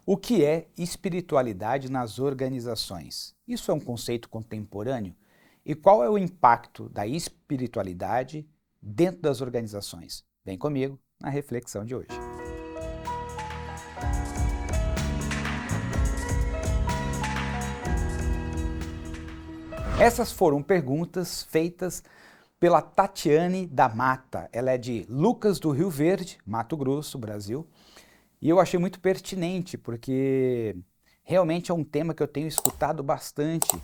O que é espiritualidade nas organizações? Isso é um conceito contemporâneo? E qual é o impacto da espiritualidade dentro das organizações? Vem comigo na reflexão de hoje. Essas foram perguntas feitas pela Tatiane da Mata. Ela é de Lucas do Rio Verde, Mato Grosso, Brasil. E eu achei muito pertinente, porque realmente é um tema que eu tenho escutado bastante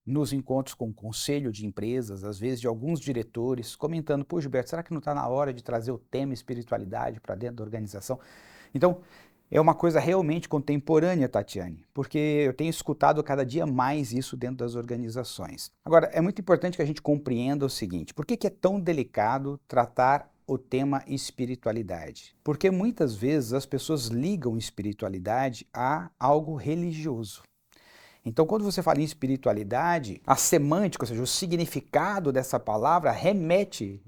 nos encontros com o conselho de empresas, às vezes de alguns diretores, comentando: pô, Gilberto, será que não está na hora de trazer o tema espiritualidade para dentro da organização? Então, é uma coisa realmente contemporânea, Tatiane, porque eu tenho escutado cada dia mais isso dentro das organizações. Agora, é muito importante que a gente compreenda o seguinte: por que é tão delicado tratar o tema espiritualidade? Porque muitas vezes as pessoas ligam espiritualidade a algo religioso. Então, quando você fala em espiritualidade, a semântica, ou seja, o significado dessa palavra remete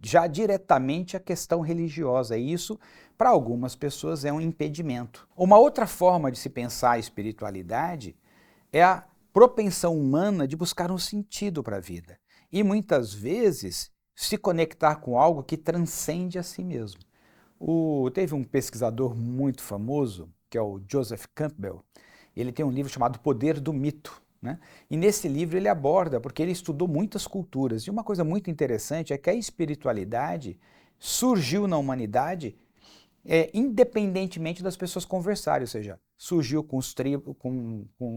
já diretamente à questão religiosa, e isso, para algumas pessoas, é um impedimento. Uma outra forma de se pensar a espiritualidade é a propensão humana de buscar um sentido para a vida, e muitas vezes se conectar com algo que transcende a si mesmo. Teve um pesquisador muito famoso, que é o Joseph Campbell. Ele tem um livro chamado Poder do Mito, né? E nesse livro ele aborda, porque ele estudou muitas culturas, e uma coisa muito interessante é que a espiritualidade surgiu na humanidade independentemente das pessoas conversarem, ou seja, surgiu com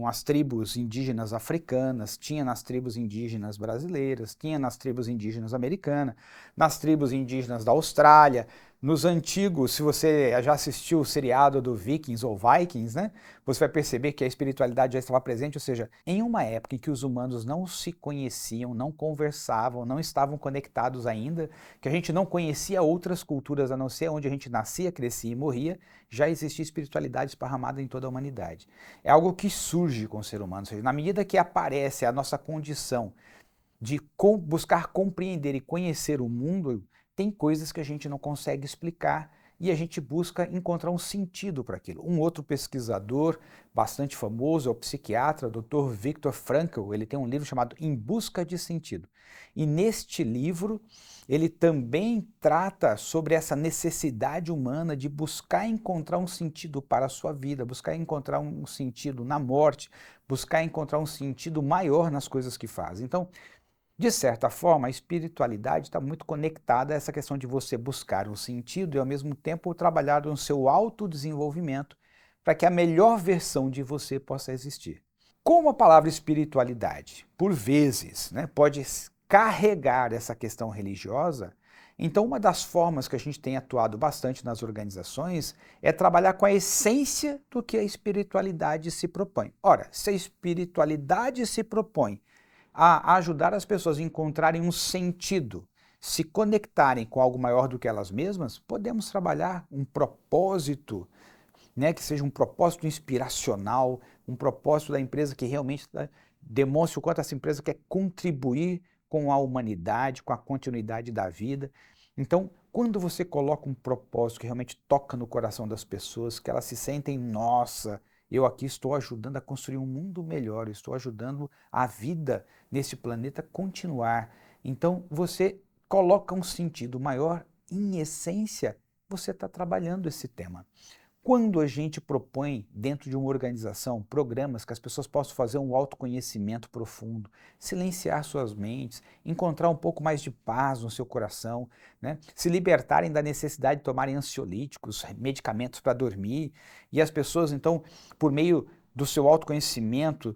as tribos indígenas africanas, tinha nas tribos indígenas brasileiras, tinha nas tribos indígenas americanas, nas tribos indígenas da Austrália. Nos antigos, se você já assistiu o seriado do Vikings ou Vikings, né, você vai perceber que a espiritualidade já estava presente, ou seja, em uma época em que os humanos não se conheciam, não conversavam, não estavam conectados ainda, que a gente não conhecia outras culturas a não ser onde a gente nascia, crescia e morria, já existia espiritualidade esparramada em toda a humanidade. É algo que surge com o ser humano, ou seja, na medida que aparece a nossa condição de buscar compreender e conhecer o mundo, tem coisas que a gente não consegue explicar e a gente busca encontrar um sentido para aquilo. Um outro pesquisador bastante famoso é o psiquiatra Dr. Viktor Frankl. Ele tem um livro chamado Em Busca de Sentido. E neste livro, ele também trata sobre essa necessidade humana de buscar encontrar um sentido para a sua vida, buscar encontrar um sentido na morte, buscar encontrar um sentido maior nas coisas que faz. Então, de certa forma, a espiritualidade está muito conectada a essa questão de você buscar um sentido e, ao mesmo tempo, trabalhar no seu autodesenvolvimento para que a melhor versão de você possa existir. Como a palavra espiritualidade, por vezes, né, pode carregar essa questão religiosa, então uma das formas que a gente tem atuado bastante nas organizações é trabalhar com a essência do que a espiritualidade se propõe. Ora, se a espiritualidade se propõe a ajudar as pessoas a encontrarem um sentido, se conectarem com algo maior do que elas mesmas, podemos trabalhar um propósito, né, que seja um propósito inspiracional, um propósito da empresa que realmente demonstre o quanto essa empresa quer contribuir com a humanidade, com a continuidade da vida. Então, quando você coloca um propósito que realmente toca no coração das pessoas, que elas se sentem, nossa, eu aqui estou ajudando a construir um mundo melhor, estou ajudando a vida nesse planeta continuar. Então, você coloca um sentido maior, em essência, você está trabalhando esse tema. Quando a gente propõe dentro de uma organização programas que as pessoas possam fazer um autoconhecimento profundo, silenciar suas mentes, encontrar um pouco mais de paz no seu coração, né? Se libertarem da necessidade de tomarem ansiolíticos, medicamentos para dormir, e as pessoas então, por meio do seu autoconhecimento,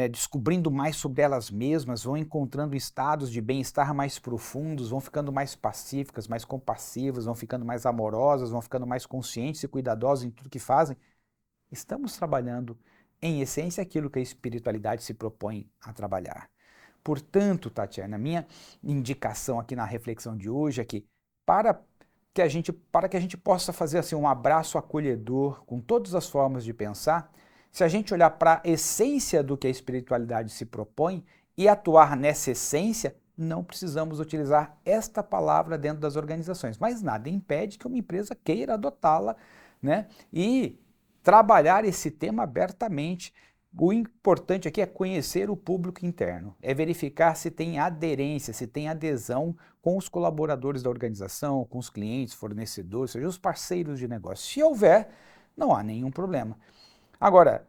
descobrindo mais sobre elas mesmas, vão encontrando estados de bem-estar mais profundos, vão ficando mais pacíficas, mais compassivas, vão ficando mais amorosas, vão ficando mais conscientes e cuidadosas em tudo que fazem. Estamos trabalhando, em essência, aquilo que a espiritualidade se propõe a trabalhar. Portanto, Tatiana, a minha indicação aqui na reflexão de hoje é que para que a gente possa fazer assim, um abraço acolhedor com todas as formas de pensar, se a gente olhar para a essência do que a espiritualidade se propõe e atuar nessa essência, não precisamos utilizar esta palavra dentro das organizações. Mas nada impede que uma empresa queira adotá-la, né? E trabalhar esse tema abertamente. O importante aqui é conhecer o público interno, é verificar se tem aderência, se tem adesão com os colaboradores da organização, com os clientes, fornecedores, seja, os parceiros de negócio. Se houver, não há nenhum problema. Agora,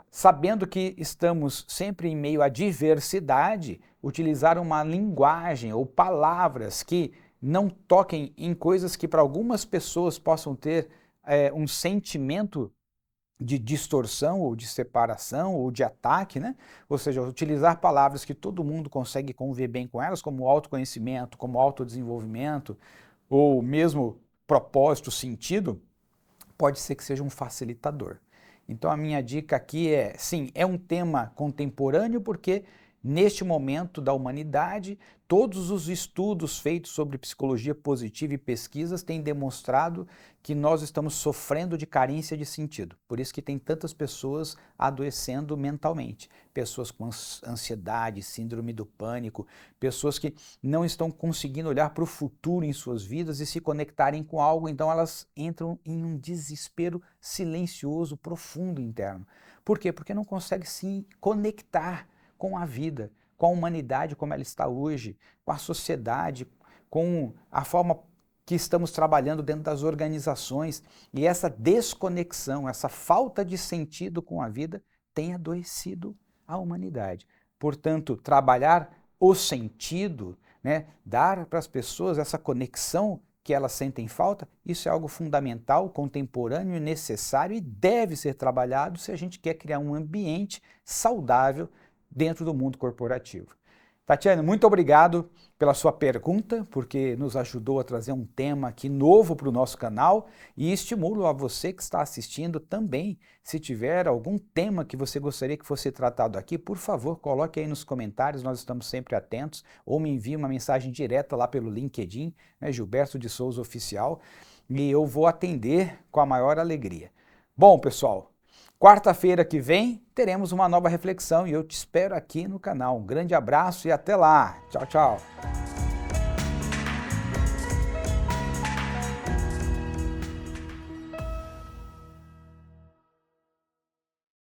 sabendo que estamos sempre em meio à diversidade, utilizar uma linguagem ou palavras que não toquem em coisas que para algumas pessoas possam ter um sentimento de distorção ou de separação ou de ataque, né? Ou seja, utilizar palavras que todo mundo consegue conviver bem com elas, como autoconhecimento, como autodesenvolvimento ou mesmo propósito, sentido, pode ser que seja um facilitador. Então a minha dica aqui é, sim, é um tema contemporâneo porque neste momento da humanidade, todos os estudos feitos sobre psicologia positiva e pesquisas têm demonstrado que nós estamos sofrendo de carência de sentido. Por isso que tem tantas pessoas adoecendo mentalmente. Pessoas com ansiedade, síndrome do pânico, pessoas que não estão conseguindo olhar para o futuro em suas vidas e se conectarem com algo, então elas entram em um desespero silencioso, profundo interno. Por quê? Porque não conseguem se conectar com a vida, com a humanidade como ela está hoje, com a sociedade, com a forma que estamos trabalhando dentro das organizações. E essa desconexão, essa falta de sentido com a vida tem adoecido a humanidade. Portanto, trabalhar o sentido, né, dar para as pessoas essa conexão que elas sentem falta, isso é algo fundamental, contemporâneo e necessário e deve ser trabalhado se a gente quer criar um ambiente saudável dentro do mundo corporativo. Tatiana, muito obrigado pela sua pergunta, porque nos ajudou a trazer um tema aqui novo para o nosso canal e estimulo a você que está assistindo também, se tiver algum tema que você gostaria que fosse tratado aqui, por favor, coloque aí nos comentários, nós estamos sempre atentos, ou me envie uma mensagem direta lá pelo LinkedIn, né, Gilberto de Souza Oficial, e eu vou atender com a maior alegria. Bom, pessoal, quarta-feira que vem teremos uma nova reflexão e eu te espero aqui no canal. Um grande abraço e até lá. Tchau, tchau.